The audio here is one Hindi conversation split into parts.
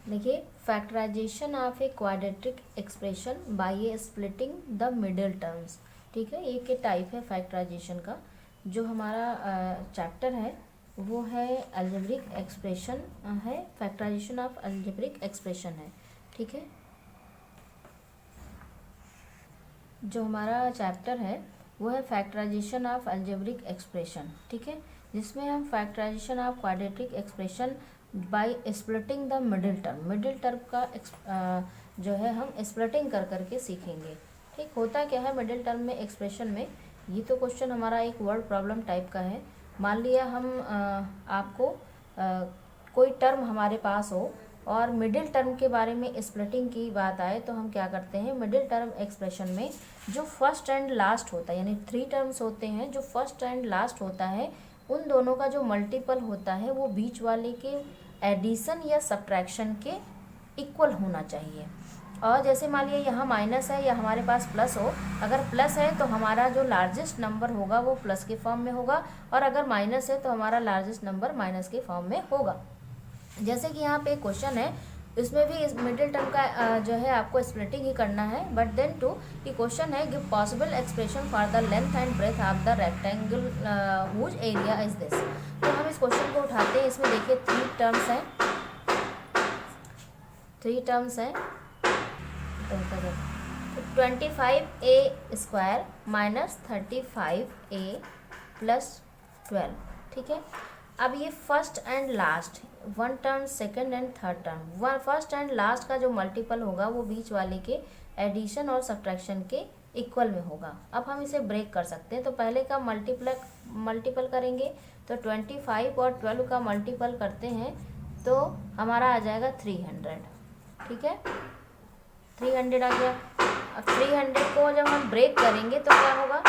देखिए, factorisation of a quadratic expression by a splitting the middle terms. ठीक है, एक के टाइप है फैक्टराइजेशन का। जो हमारा चैप्टर है वो है अलजेब्रिक एक्सप्रेशन है, फैक्टराइजेशन ऑफ अलजेब्रिक एक्सप्रेशन है। ठीक है, जो हमारा चैप्टर है वो है फैक्टराइजेशन ऑफ अलजेब्रिक एक्सप्रेशन। ठीक है, जिसमें हम factorisation of quadratic expression by splitting the middle term का जो है हम स्प्लिटिंग कर करके सीखेंगे। ठीक, होता क्या है मिडिल टर्म में एक्सप्रेशन में, ये तो क्वेश्चन हमारा एक वर्ड प्रॉब्लम टाइप का है। मान लिया हम आपको कोई टर्म हमारे पास हो और मिडिल टर्म के बारे में स्प्लिटिंग की बात आए तो हम क्या करते हैं, मिडिल टर्म एक्सप्रेशन में जो फर्स्ट एंड लास्ट होता है, यानी 3 टर्म्स होते हैं, जो फर्स्ट एंड लास्ट होता है उन दोनों का जो मल्टीपल होता है वो बीच वाले के एडिशन या सब्ट्रैक्शन के इक्वल होना चाहिए। और जैसे मान लिया यहाँ माइनस है या हमारे पास प्लस हो, अगर प्लस है तो हमारा जो लार्जेस्ट नंबर होगा वो प्लस के फॉर्म में होगा, और अगर माइनस है तो हमारा लार्जेस्ट नंबर माइनस के फॉर्म में होगा। जैसे कि यहाँ पे एक क्वेश्चन है, इसमें भी इस मिडिल टर्म का जो है आपको स्प्लिटिंग ही करना है। बट देन टू ये क्वेश्चन है, give possible expression for the length and breadth of the rectangle whose area is this. तो हम इस क्वेश्चन को उठाते हैं। इसमें देखिए 3 टर्म्स हैं, 3 टर्म्स हैं। 25a² minus 35a plus 12। ठीक है, अब ये first and last, 1 term, second and third term, first and last का जो मल्टीपल होगा वो बीच वाले के एडिशन और सब्ट्रैक्शन के इक्वल में होगा। अब हम इसे ब्रेक कर सकते हैं। तो पहले का मल्टीपल करेंगे तो 25 और 12 का मल्टीपल करते हैं तो हमारा आ जाएगा 300। ठीक है, 300 आ गया। अब 300 को जब हम ब्रेक करेंगे तो क्या होगा,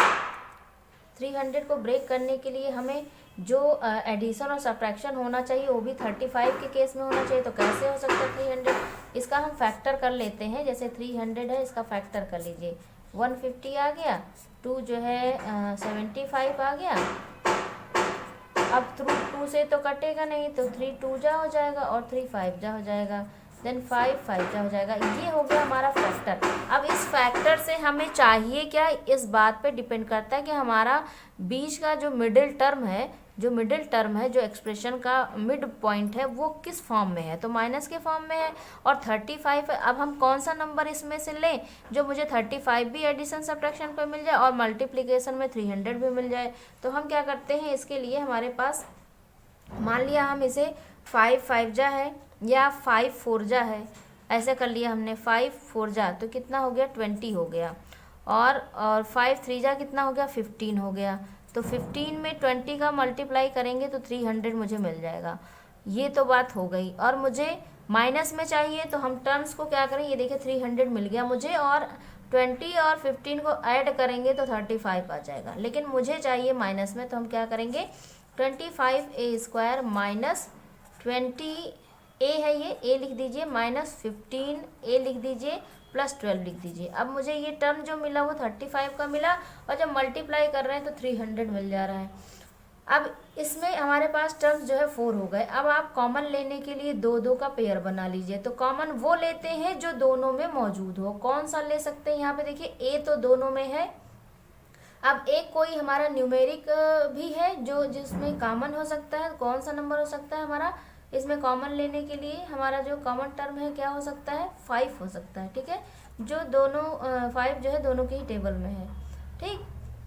300 को ब्रेक करने के लिए हमें जो एडिशन और सब्ट्रैक्शन होना चाहिए वो भी 35 के केस में होना चाहिए। तो कैसे हो सकता है 300, इसका हम फैक्टर कर लेते हैं। जैसे 300 है, इसका फैक्टर कर लीजिए, 150 आ गया, 2 जो है 75 आ गया। अब 2 से तो कटेगा नहीं, तो 3 2 जा हो जाएगा और 3 5 जा हो जाएगा, देन 5 5 जा हो जाएगा। ये हो गया हमारा फैक्टर। अब इस फैक्टर से हमें चाहिए क्या, इस बात पे डिपेंड करता है कि हमारा बीच का जो मिडिल टर्म है, जो एक्सप्रेशन का मिड पॉइंट है वो किस फॉर्म में है। तो माइनस के फॉर्म में है और 35 है। अब हम कौन सा नंबर इसमें से लें जो मुझे 35 भी एडिशन सब्ट्रैक्शन पे मिल जाए और मल्टीप्लिकेशन में 300 भी मिल जाए। तो हम क्या करते हैं, इसके लिए हमारे पास मान लिया हम इसे 5 5 जा है या 5 4 जा है, ऐसे कर लिया हमने। 5 4 जा तो कितना हो गया, 20 हो गया, और 5 3 जा कितना हो गया, 15 हो गया। तो 15 में 20 का मल्टीप्लाई करेंगे तो 300 मुझे मिल जाएगा। ये तो बात हो गई। और मुझे माइनस में चाहिए तो हम टर्म्स को क्या करें, ये देखिए 300 मिल गया मुझे, और 20 और 15 को ऐड करेंगे तो 35 आ जाएगा। लेकिन मुझे चाहिए माइनस में, तो हम क्या करेंगे, 25a² माइनस 20a है, ये a लिख दीजिए, माइनस 15a लिख दीजिए, प्लस 12 लिख दीजिए। अब मुझे ये टर्म जो मिला वो 35 का मिला, और जब मल्टीप्लाई कर रहे हैं तो 300 मिल जा रहा है। अब इसमें हमारे पास टर्म्स जो है 4 हो गए। अब आप कॉमन लेने के लिए 2 2 का पेयर बना लीजिए। तो कॉमन वो लेते हैं जो दोनों में मौजूद हो। कौन सा ले सकते हैं, यहाँ पे देखिए a तो दोनों में है। अब एक कोई हमारा न्यूमेरिक भी है जो जिसमें कॉमन हो सकता है। कौन सा नंबर हो सकता है हमारा, इसमें कॉमन लेने के लिए हमारा जो कॉमन टर्म है क्या हो सकता है, 5 हो सकता है। ठीक है, जो दोनों 5 जो है दोनों के ही टेबल में है। ठीक,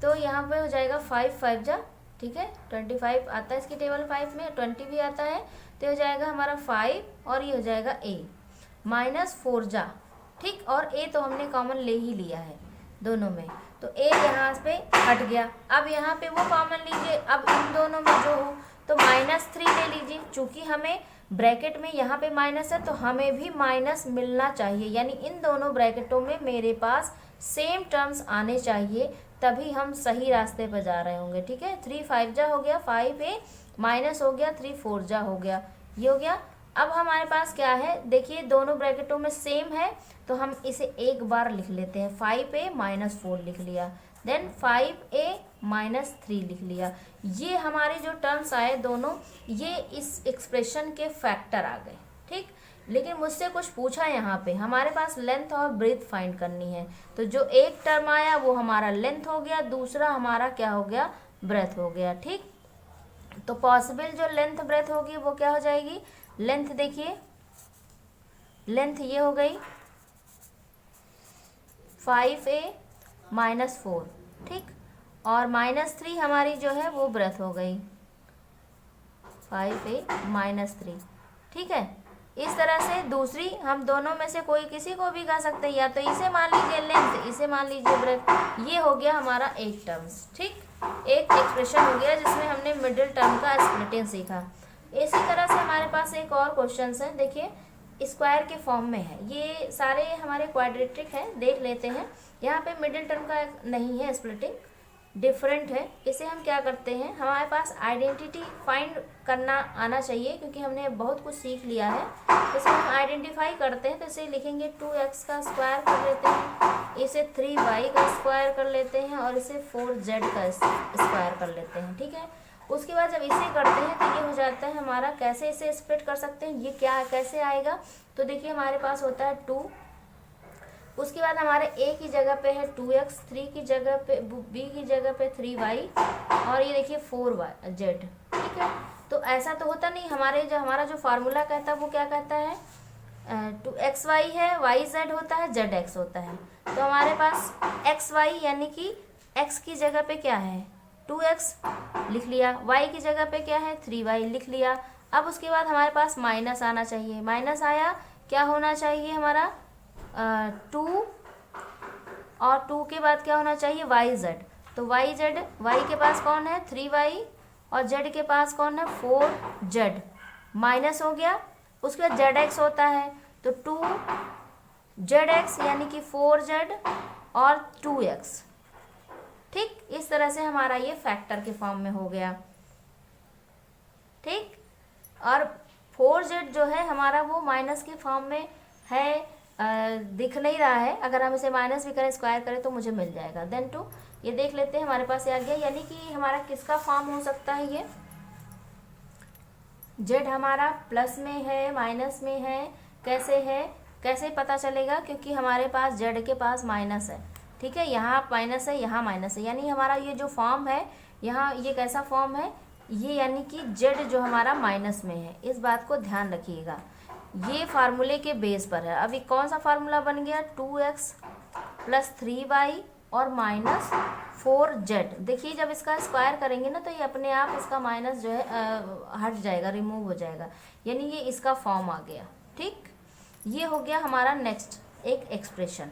तो यहाँ पे हो जाएगा 5 5 जा, ठीक है, 25 आता है इसकी टेबल 5 में, 20 भी आता है, तो हो जाएगा हमारा 5 और ये हो जाएगा a माइनस 4 जा। ठीक, और a तो हमने कॉमन ले ही लिया है दोनों में, तो a यहाँ पे हट गया। अब यहाँ पे वो कॉमन लीजिए। अब इन दोनों में जो हो तो -3 ले लीजिए। चूंकि हमें ब्रैकेट में यहाँ पे माइनस है तो हमें भी माइनस मिलना चाहिए, यानी इन दोनों ब्रैकेटों में मेरे पास सेम टर्म्स आने चाहिए, तभी हम सही रास्ते पर जा रहे होंगे। ठीक है, 3 5 जा हो गया, 5a माइनस हो गया, 3 4 जा हो गया, ये हो गया। अब हमारे पास क्या है, देखिए दोनों ब्रैकेटों में सेम है तो हम इसे एक बार लिख लेते हैं। 5a माइनस 4 लिख लिया, देन 5a माइनस 3 लिख लिया। ये हमारे जो टर्म्स आए दोनों, ये इस एक्सप्रेशन के फैक्टर आ गए। ठीक, लेकिन मुझसे कुछ पूछा यहाँ पे, हमारे पास लेंथ और ब्रेथ फाइंड करनी है। तो जो एक टर्म आया वो हमारा लेंथ हो गया, दूसरा हमारा क्या हो गया, ब्रेथ हो गया। ठीक, तो पॉसिबल जो लेंथ ब्रेथ होगी वो क्या हो जाएगी, लेंथ देखिए, लेंथ ये हो गई 5a माइनस 4, ठीक, और -3 हमारी जो है वो ब्रेथ हो गई 5a माइनस 3, ठीक है। इस तरह से दूसरी हम दोनों में से कोई किसी को भी कह सकते हैं, या तो इसे मान लीजिए लेंथ, इसे मान लीजिए ब्रेथ। ये हो गया हमारा एक टर्म्स, ठीक, एक एक्सप्रेशन हो गया जिसमें हमने मिडिल टर्म का स्प्लिटिंग सीखा। इसी तरह से हमारे पास एक और क्वेश्चन है, देखिए स्क्वायर के फॉर्म में है, ये सारे हमारे क्वाड्रेटिक है, देख लेते हैं। यहाँ पे मिडिल टर्म का नहीं है, स्प्लिटिंग डिफरेंट है। इसे हम क्या करते हैं, हमारे पास आइडेंटिटी फाइंड करना आना चाहिए, क्योंकि हमने बहुत कुछ सीख लिया है। तो इसे हम आइडेंटिफाई करते हैं, तो इसे लिखेंगे 2x का स्क्वायर कर लेते हैं, इसे 3y का स्क्वायर कर लेते हैं, और इसे 4z का स्क्वायर कर लेते हैं, ठीक है। उसके बाद जब इसे करते हैं तो ये हो जाता है हमारा, कैसे इसे स्प्लिट कर सकते हैं, ये क्या कैसे आएगा, तो देखिए हमारे पास होता है 2, उसके बाद हमारे a की जगह पे है 2x, 3 की जगह पे, b की जगह पे 3y, और ये देखिए 4z, ठीक है। तो ऐसा तो होता नहीं, हमारा जो फार्मूला कहता है वो क्या कहता है, 2xy है, yz होता है, zx होता है। तो हमारे पास xy यानी कि x की जगह पे क्या है 2x लिख लिया, y की जगह पे क्या है 3y लिख लिया। अब उसके बाद हमारे पास माइनस आना चाहिए, माइनस आया, क्या होना चाहिए हमारा 2, और 2 के बाद क्या होना चाहिए yz। तो yz, y के पास कौन है 3y, और z के पास कौन है 4z, माइनस हो गया। उसके बाद zx होता है, तो 2zx यानी कि 4z और 2x, ठीक। इस तरह से हमारा ये फैक्टर के फॉर्म में हो गया, ठीक। और 4z जो है हमारा वो माइनस के फॉर्म में है, दिख नहीं रहा है। अगर हम इसे माइनस भी करें, स्क्वायर करें तो मुझे मिल जाएगा। देन 2 ये देख लेते हैं, हमारे पास ये आ गया, यानी कि हमारा किसका फॉर्म हो सकता है, ये z हमारा प्लस में है, माइनस में है, कैसे पता चलेगा, क्योंकि हमारे पास z के पास माइनस है, ठीक है, यहाँ माइनस है, यहाँ माइनस है, यानी हमारा ये जो फॉर्म है यहाँ, ये कैसा फॉर्म है, ये यानी कि z जो हमारा माइनस में है। इस बात को ध्यान रखिएगा, ये फार्मूले के बेस पर है। अभी कौन सा फार्मूला बन गया, 2x प्लस 3y और माइनस 4z। देखिए जब इसका स्क्वायर करेंगे ना, तो ये अपने आप इसका माइनस जो है हट जाएगा, रिमूव हो जाएगा, यानी ये इसका फॉर्म आ गया, ठीक। ये हो गया हमारा नेक्स्ट एक एक्सप्रेशन।